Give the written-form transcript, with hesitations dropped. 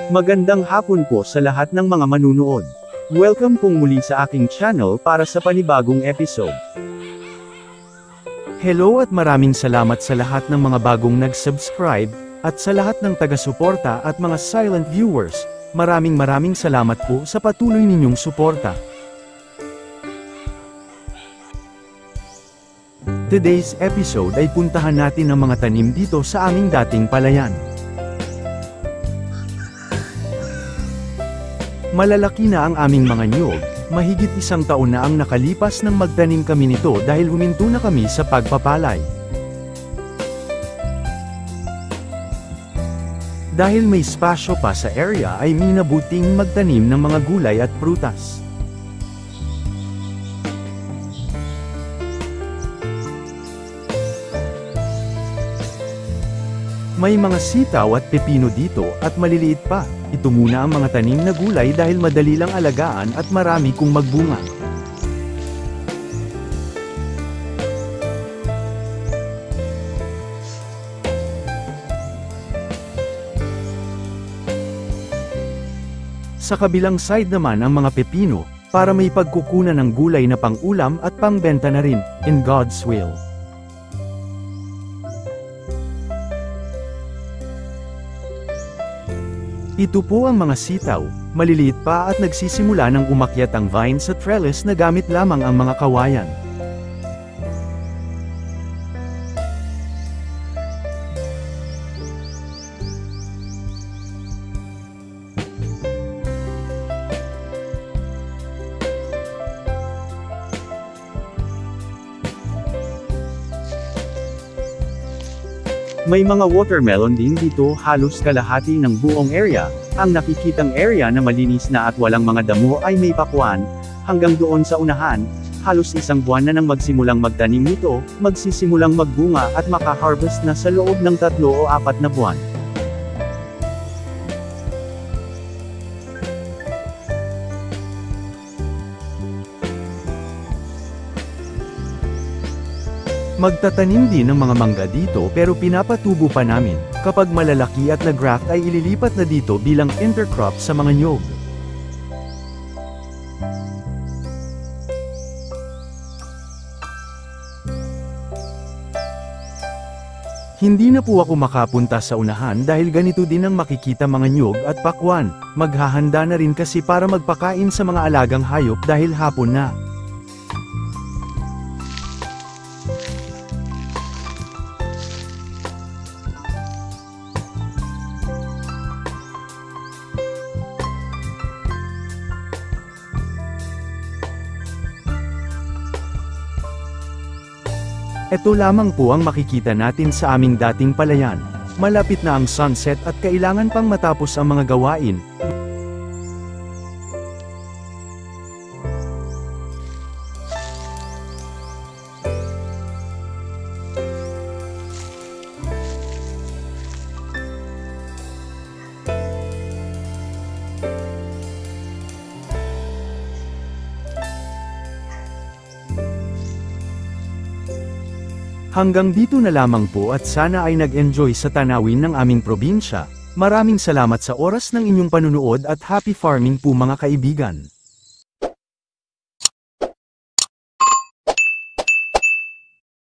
Magandang hapon po sa lahat ng mga manunood. Welcome pong muli sa aking channel para sa panibagong episode. Hello at maraming salamat sa lahat ng mga bagong nag-subscribe, at sa lahat ng taga-suporta at mga silent viewers, maraming salamat po sa patuloy ninyong suporta. Today's episode ay puntahan natin ang mga tanim dito sa aming dating palayan. Malalaki na ang aming mga niyog, mahigit isang taon na ang nakalipas nang magtanim kami nito dahil huminto na kami sa pagpapalay. Dahil may spasyo pa sa area ay minabuting magtanim ng mga gulay at prutas. May mga sitaw at pepino dito at maliliit pa. Ito muna ang mga tanim na gulay dahil madali lang alagaan at marami kung magbunga. Sa kabilang side naman ang mga pepino, para may pagkukunan ng gulay na pang-ulam at pang-benta na rin, in God's will. Ito po ang mga sitaw, maliliit pa at nagsisimula ng umakyat ang vine sa trellis na gamit lamang ang mga kawayan. May mga watermelon din dito, halos kalahati ng buong area. Ang nakikitang area na malinis na at walang mga damo ay may pakwan. Hanggang doon sa unahan, halos isang buwan na nang magsimulang magtanim nito, magsisimulang magbunga at maka-harvest na sa loob ng 3 o 4 na buwan. Magtatanim din ng mga mangga dito pero pinapatubo pa namin. Kapag malalaki at nag-graft ay ililipat na dito bilang intercrop sa mga nyog. Hindi na po ako makapunta sa unahan dahil ganito din ang makikita mga nyog at pakwan. Maghahanda na rin kasi para magpakain sa mga alagang hayop dahil hapon na. Ito lamang po ang makikita natin sa aming dating palayan. Malapit na ang sunset at kailangan pang matapos ang mga gawain. Hanggang dito na lamang po at sana ay nag-enjoy sa tanawin ng aming probinsya. Maraming salamat sa oras ng inyong panunood at happy farming po mga kaibigan.